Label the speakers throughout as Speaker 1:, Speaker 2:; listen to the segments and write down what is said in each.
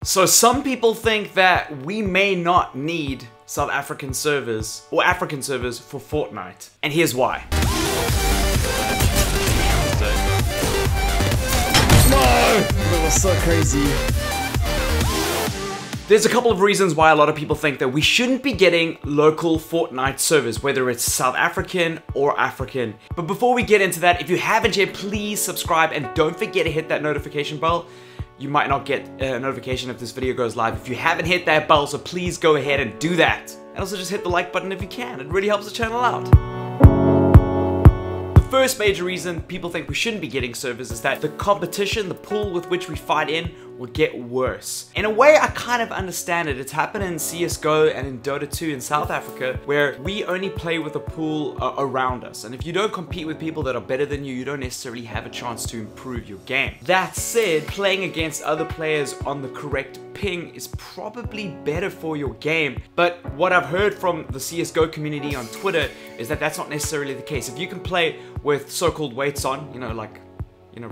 Speaker 1: So some people think that we may not need South African servers or African servers for Fortnite. And here's why.
Speaker 2: No! That was so crazy.
Speaker 1: There's a couple of reasons why a lot of people think that we shouldn't be getting local Fortnite servers, whether it's South African or African. But before we get into that, if you haven't yet, please subscribe and don't forget to hit that notification bell. You might not get a notification if this video goes live if you haven't hit that bell, so please go ahead and do that. And also just hit the like button if you can, it really helps the channel out. The first major reason people think we shouldn't be getting servers is that the competition, the pool with which we fight in, will get worse. In a way, I kind of understand it. It's happened in CSGO and in Dota 2 in South Africa, where we only play with a pool around us. And if you don't compete with people that are better than you, you don't necessarily have a chance to improve your game. That said, playing against other players on the correct ping is probably better for your game. But what I've heard from the CSGO community on Twitter is that that's not necessarily the case. If you can play with so-called weights on, like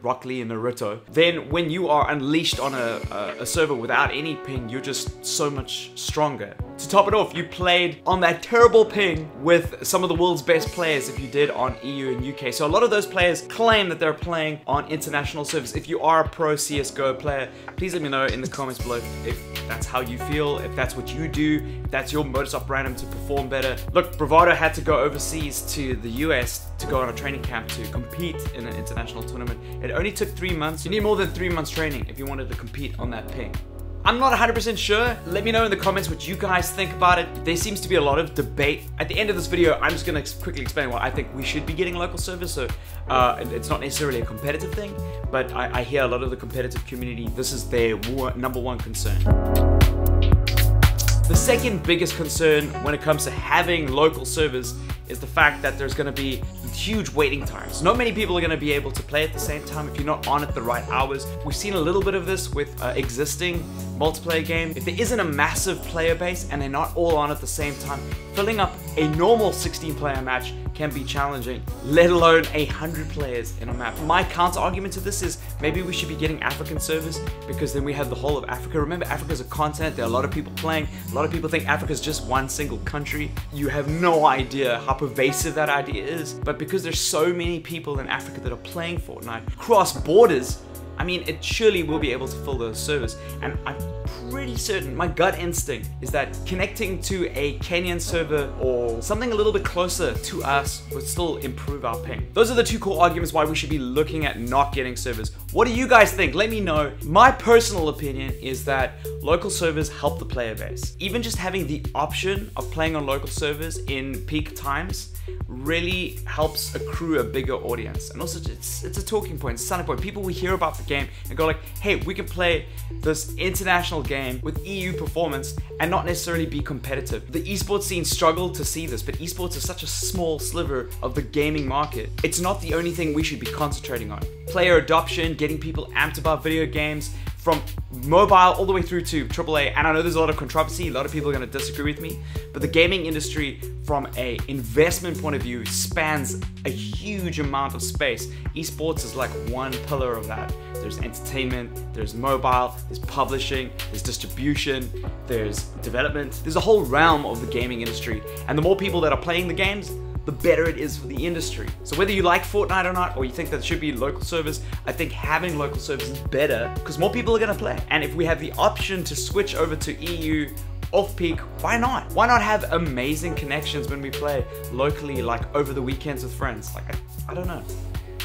Speaker 1: Rock Lee and Naruto, then when you are unleashed on a server without any ping, you're just so much stronger. To top it off, you played on that terrible ping with some of the world's best players if you did on EU and UK. So a lot of those players claim that they're playing on international servers. If you are a pro CSGO player, please let me know in the comments below if that's how you feel, if that's what you do, if that's your modus operandi to perform better. Look, Bravado had to go overseas to the US to go on a training camp to compete in an international tournament. It only took 3 months. You need more than 3 months training if you wanted to compete on that ping. I'm not 100% sure. Let me know in the comments what you guys think about it. There seems to be a lot of debate. At the end of this video, I'm just gonna quickly explain why I think we should be getting local servers. So it's not necessarily a competitive thing, but I hear a lot of the competitive community, this is their number one concern. The second biggest concern when it comes to having local servers is the fact that there's going to be huge waiting times. Not many people are going to be able to play at the same time if you're not on at the right hours. We've seen a little bit of this with existing multiplayer games. If there isn't a massive player base and they're not all on at the same time, filling up a normal 16-player match can be challenging, let alone 100 players in a map. My counter argument to this is maybe we should be getting African servers because then we have the whole of Africa. Remember, Africa is a continent. There are a lot of people playing. A lot of people think Africa is just one single country. You have no idea how pervasive that idea is. But because there's so many people in Africa that are playing Fortnite cross borders, I mean, it surely will be able to fill those servers. And I'm pretty certain, my gut instinct is that connecting to a Kenyan server or something a little bit closer to us would still improve our ping. Those are the two core arguments why we should be looking at not getting servers. What do you guys think? Let me know. My personal opinion is that local servers help the player base. Even just having the option of playing on local servers in peak times really helps accrue a bigger audience. And also it's a talking point, it's a selling point. People will hear about the game and go like, hey, we can play this international game with EU performance and not necessarily be competitive. The esports scene struggled to see this, but esports is such a small sliver of the gaming market. It's not the only thing we should be concentrating on. Player adoption, getting people amped about video games, from mobile all the way through to AAA, and I know there's a lot of controversy, a lot of people are going to disagree with me, but the gaming industry from an investment point of view spans a huge amount of space. Esports is like one pillar of that. There's entertainment, there's mobile, there's publishing, there's distribution, there's development. There's a whole realm of the gaming industry, and the more people that are playing the games, the better it is for the industry. So whether you like Fortnite or not, or you think that there should be local servers, I think having local servers is better because more people are gonna play. And if we have the option to switch over to EU off-peak, why not? Why not have amazing connections when we play locally, like over the weekends with friends? Like, I don't know,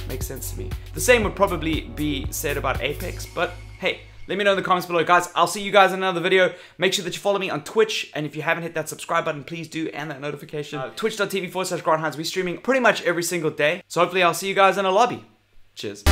Speaker 1: makes sense to me. The same would probably be said about Apex, but hey, let me know in the comments below. Guys, I'll see you guys in another video. Make sure that you follow me on Twitch. And if you haven't hit that subscribe button, please do, and that notification. Twitch.tv/Hinds. We streaming pretty much every single day. So hopefully I'll see you guys in a lobby. Cheers.